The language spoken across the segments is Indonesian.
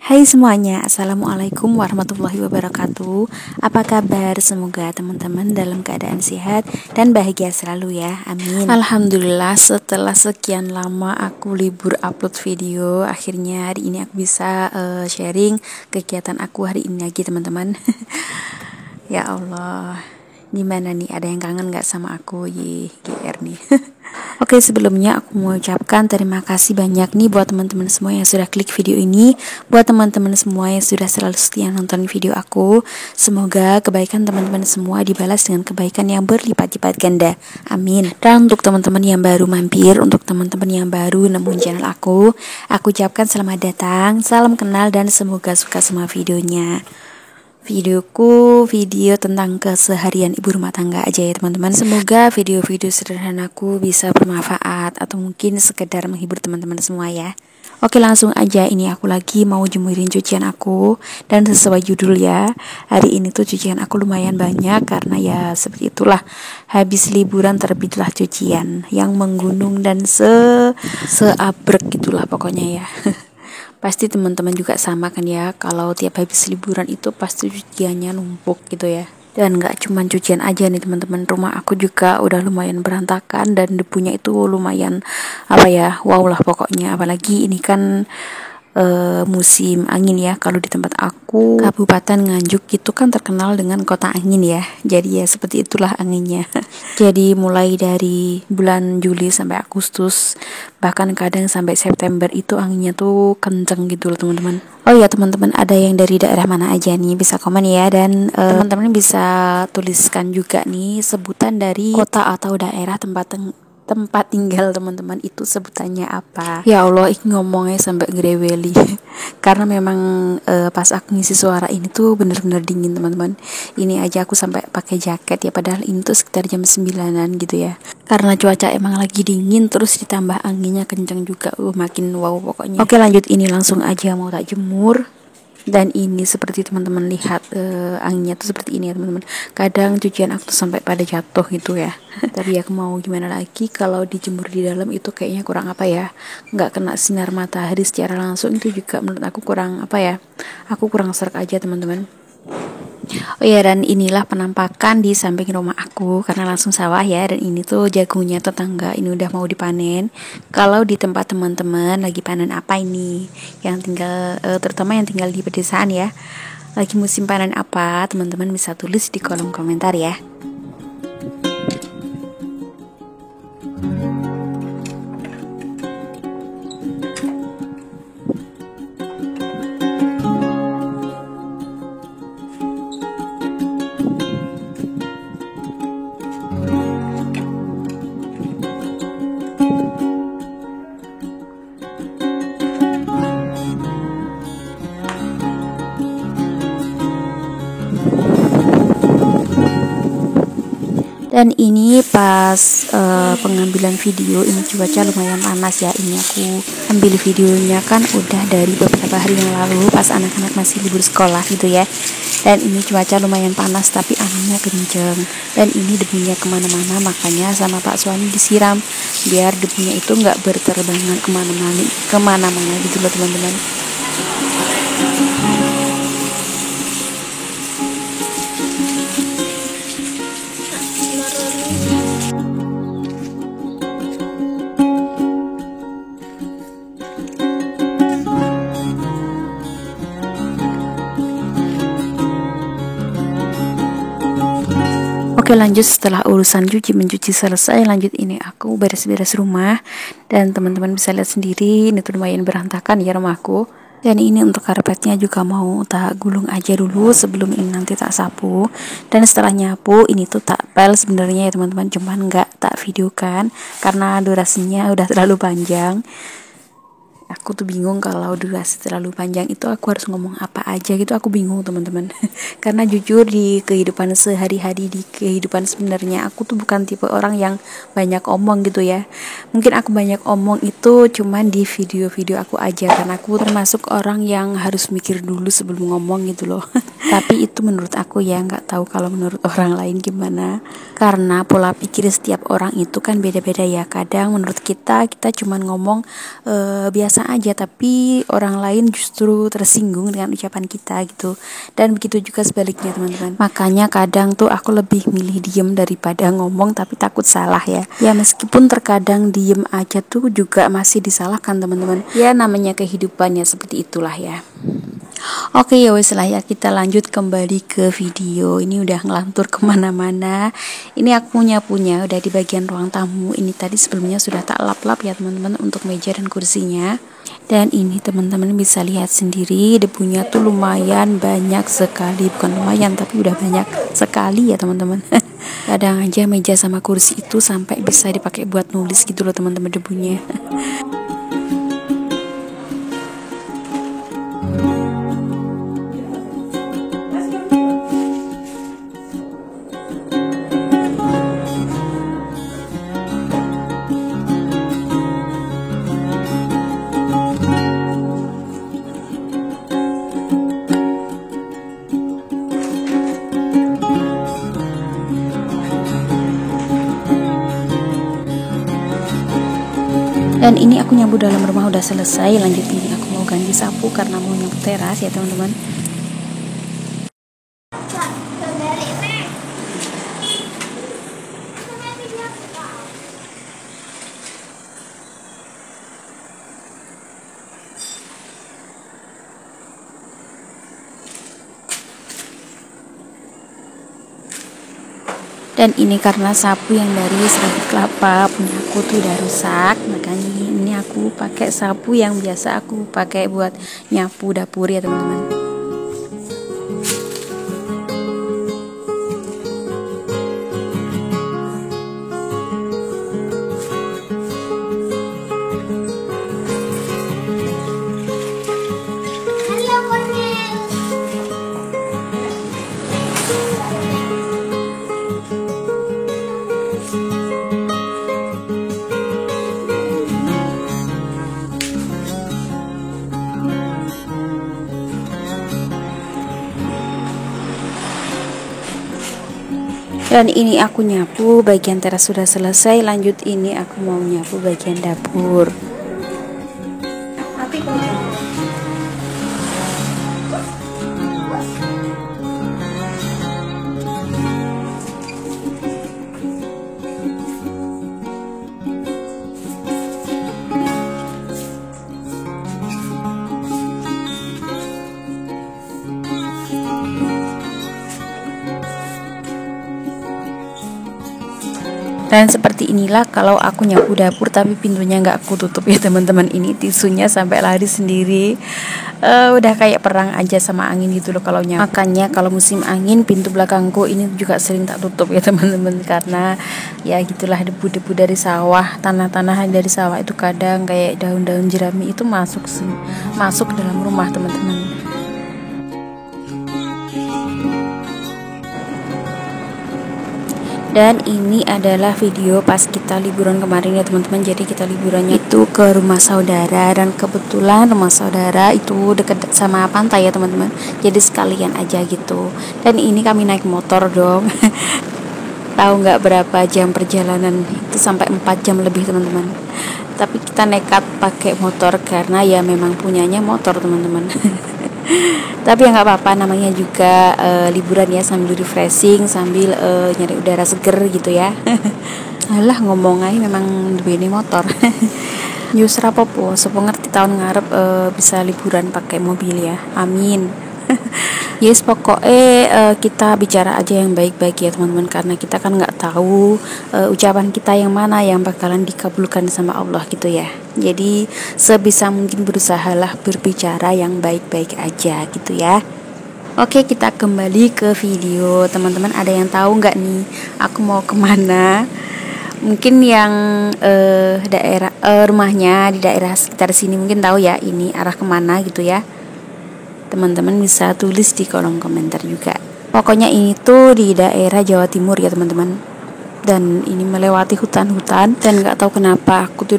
Hai semuanya, Assalamualaikum warahmatullahi wabarakatuh. Apa kabar? Semoga teman-teman dalam keadaan sehat dan bahagia selalu ya, amin. Alhamdulillah, setelah sekian lama aku libur upload video, akhirnya hari ini aku bisa sharing kegiatan aku hari ini lagi teman-teman. Ya Allah, gimana nih, ada yang kangen gak sama aku? GR nih. Oke, sebelumnya aku mau ucapkan terima kasih banyak nih buat teman-teman semua yang sudah klik video ini, buat teman-teman semua yang sudah selalu setia nonton video aku. Semoga kebaikan teman-teman semua dibalas dengan kebaikan yang berlipat-lipat ganda, amin. Dan untuk teman-teman yang baru mampir, untuk teman-teman yang baru nemuin channel aku ucapkan selamat datang, salam kenal, dan semoga suka semua videonya. Videoku video tentang keseharian ibu rumah tangga aja ya teman-teman. Semoga video-video sederhanaku bisa bermanfaat atau mungkin sekedar menghibur teman-teman semua ya. Oke, langsung aja, ini aku lagi mau jemurin cucian aku. Dan sesuai judul ya, hari ini tuh cucian aku lumayan banyak karena ya seperti itulah, habis liburan terbitlah cucian yang menggunung dan seabrek gitulah pokoknya ya. Pasti teman-teman juga sama kan ya, kalau tiap habis liburan itu pasti cuciannya numpuk gitu ya. Dan gak cuman cucian aja nih teman-teman, rumah aku juga udah lumayan berantakan dan debunya itu lumayan wow lah pokoknya. Apalagi ini kan musim angin ya. Kalau di tempat aku, Kabupaten Nganjuk itu kan terkenal dengan kota angin ya. Jadi ya seperti itulah anginnya. Jadi mulai dari bulan Juli sampai Agustus, bahkan kadang sampai September itu anginnya tuh kenceng gitu loh teman-teman. Oh ya teman-teman, ada yang dari daerah mana aja nih bisa komen ya. Dan teman-teman bisa tuliskan juga nih sebutan dari kota atau daerah tempat tinggal teman-teman itu sebutannya apa. Ya Allah, ngomongnya sampai ngereweli. Karena memang pas aku ngisi suara ini tuh bener-bener dingin teman-teman. Ini aja aku sampai pakai jaket ya, padahal ini tuh sekitar jam 9-an gitu ya. Karena cuaca emang lagi dingin, terus ditambah anginnya kenceng juga, makin wow pokoknya. Oke, lanjut, ini langsung aja mau tak jemur. Dan ini seperti teman-teman lihat, anginnya tuh seperti ini ya teman-teman. Kadang cucian aku tuh sampai pada jatuh gitu ya. Tapi aku mau gimana lagi, kalau dijemur di dalam itu kayaknya kurang nggak kena sinar matahari secara langsung, itu juga menurut aku kurang aku kurang serak aja teman-teman. Oh ya, dan inilah penampakan di samping rumah aku karena langsung sawah ya. Dan ini tuh jagungnya tetangga, ini udah mau dipanen. Kalau di tempat teman-teman lagi panen apa ini, yang tinggal terutama yang tinggal di pedesaan ya, lagi musim panen apa, teman-teman bisa tulis di kolom komentar ya. Dan ini pas pengambilan video, ini cuaca lumayan panas ya. Ini aku ambil videonya kan udah dari beberapa hari yang lalu pas anak-anak masih libur sekolah gitu ya. Dan ini cuaca lumayan panas tapi anginnya kenceng. Dan ini debunya kemana-mana, makanya sama Pak Suami disiram biar debunya itu nggak berterbangan kemana-mana gitu loh teman-teman. Oke, lanjut, setelah urusan mencuci selesai, lanjut ini aku beres-beres rumah. Dan teman-teman bisa lihat sendiri, ini tuh lumayan berantakan ya rumahku. Dan ini untuk karpetnya juga mau tak gulung aja dulu sebelum ini nanti tak sapu. Dan setelah nyapu, ini tuh tak pel sebenarnya ya teman-teman, cuman nggak tak videokan karena durasinya udah terlalu panjang. Aku tuh bingung kalau durasi terlalu panjang itu aku harus ngomong apa aja gitu, aku bingung teman-teman. Karena jujur di kehidupan sehari-hari, di kehidupan sebenarnya aku tuh bukan tipe orang yang banyak omong gitu ya. Mungkin aku banyak omong itu cuman di video-video aku aja, karena aku termasuk orang yang harus mikir dulu sebelum ngomong gitu loh. Tapi itu menurut aku ya, nggak tahu kalau menurut orang lain gimana. Karena pola pikir setiap orang itu kan beda-beda ya. Kadang menurut kita cuman ngomong biasa biasa aja, tapi orang lain justru tersinggung dengan ucapan kita gitu. Dan begitu juga sebaliknya teman-teman. Makanya kadang tuh aku lebih milih diem daripada ngomong, tapi takut salah ya. Ya meskipun terkadang diem aja tuh juga masih disalahkan teman-teman. Ya namanya kehidupan ya seperti itulah ya. Oke ya wes lah ya, kita lanjut kembali ke video. Ini udah ngelantur kemana-mana. Ini aku nyapunya udah di bagian ruang tamu. Ini tadi sebelumnya sudah tak lap-lap ya teman-teman untuk meja dan kursinya. Dan ini teman-teman bisa lihat sendiri debunya tuh lumayan banyak sekali. Bukan lumayan tapi udah banyak sekali ya teman-teman. Kadang aja meja sama kursi itu sampai bisa dipakai buat nulis gitu loh teman-teman debunya. Dan ini aku nyapu dalam rumah udah selesai. Lanjut ini aku mau ganti sapu karena mau nyapu teras ya teman-teman. Dan ini karena sapu yang dari serabut kelapa punya aku tuh udah rusak, makanya ini aku pakai sapu yang biasa aku pakai buat nyapu dapur ya teman-teman. Dan ini aku nyapu bagian teras sudah selesai. Lanjut ini aku mau nyapu bagian dapur. Dan seperti inilah kalau aku nyapu dapur tapi pintunya nggak aku tutup ya teman-teman. Ini tisunya sampai lari sendiri. Udah kayak perang aja sama angin gitu loh kalau nyapu. Makanya kalau musim angin pintu belakangku ini juga sering tak tutup ya teman-teman, karena ya gitulah debu-debu dari sawah, tanah-tanah dari sawah itu kadang kayak daun-daun jerami itu masuk dalam rumah teman-teman. Dan ini adalah video pas kita liburan kemarin ya teman-teman. Jadi kita liburannya itu ke rumah saudara, dan kebetulan rumah saudara itu dekat sama pantai ya teman-teman. Jadi sekalian aja gitu. Dan ini kami naik motor dong. Tahu nggak berapa jam perjalanan? Itu sampai 4 jam lebih teman-teman. Tapi kita nekat pakai motor karena ya memang punyanya motor teman-teman. Tapi ya nggak apa-apa, namanya juga liburan ya, sambil refreshing, sambil nyari udara seger gitu ya. Alah ngomong aja memang duweni motor. Yusra popo sepo ngerti tahun ngarep bisa liburan pakai mobil ya, amin. Yes, pokoknya kita bicara aja yang baik-baik ya teman-teman, karena kita kan nggak tahu ucapan kita yang mana yang bakalan dikabulkan sama Allah gitu ya. Jadi sebisa mungkin berusahalah berbicara yang baik-baik aja gitu ya. Oke, kita kembali ke video. Teman-teman ada yang tahu nggak nih aku mau kemana? Mungkin yang daerah rumahnya di daerah sekitar sini mungkin tahu ya ini arah kemana gitu ya. Teman-teman bisa tulis di kolom komentar juga. Pokoknya ini tuh di daerah Jawa Timur ya teman-teman. Dan ini melewati hutan-hutan, dan nggak tahu kenapa aku tuh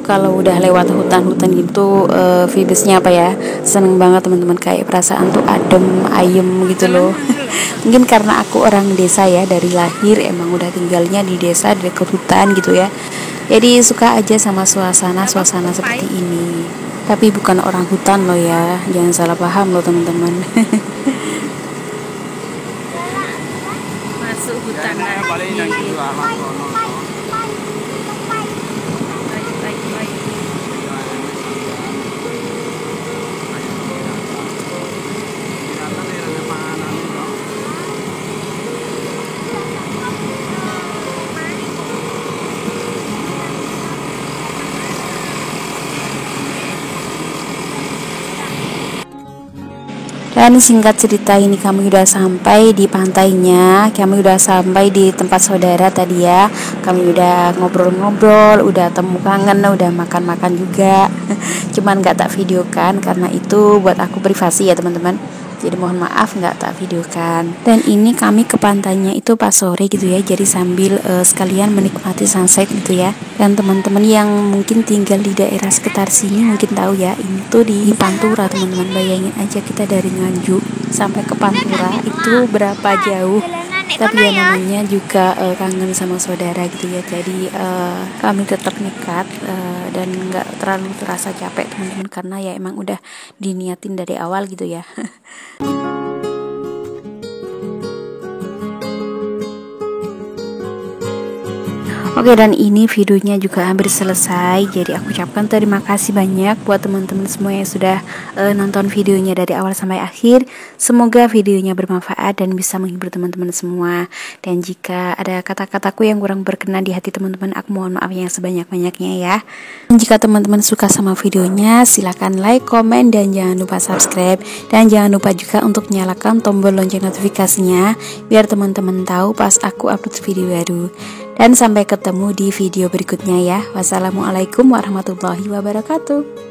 kalau udah lewat hutan-hutan gitu vibesnya apa ya, seneng banget teman-teman, kayak perasaan tuh adem ayem gitu loh. Mungkin karena aku orang desa ya, dari lahir emang udah tinggalnya di desa dekat hutan gitu ya. Jadi suka aja sama suasana seperti ini. Tapi bukan orang hutan loh ya, jangan salah paham loh teman-teman. Masuk hutan lagi. Dan singkat cerita, ini kami udah sampai di pantainya, kami udah sampai di tempat saudara tadi ya. Kami udah ngobrol-ngobrol, udah temu kangen, udah makan-makan juga. Cuman gak tak videokan karena itu buat aku privasi ya teman-teman. Jadi mohon maaf nggak tak videokan. Dan ini kami ke pantainya itu pas sore gitu ya. Jadi sambil sekalian menikmati sunset gitu ya. Dan teman-teman yang mungkin tinggal di daerah sekitar sini mungkin tahu ya, ini tuh di Pantura teman-teman. Bayangin aja kita dari Nganjuk sampai ke Pantura itu berapa jauh. Tapi ya namanya juga kangen sama saudara gitu ya. Jadi kami tetap nekat dan nggak terlalu terasa capek teman-teman, karena ya emang udah diniatin dari awal gitu ya. Oke, dan ini videonya juga hampir selesai. Jadi aku ucapkan terima kasih banyak buat teman-teman semua yang sudah nonton videonya dari awal sampai akhir. Semoga videonya bermanfaat dan bisa menghibur teman-teman semua. Dan jika ada kata-kataku yang kurang berkenan di hati teman-teman, aku mohon maaf yang sebanyak-banyaknya ya. Dan jika teman-teman suka sama videonya, silahkan like, komen, dan jangan lupa subscribe. Dan jangan lupa juga untuk nyalakan tombol lonceng notifikasinya biar teman-teman tahu pas aku upload video baru. Dan sampai ketemu di video berikutnya ya. Wassalamualaikum warahmatullahi wabarakatuh.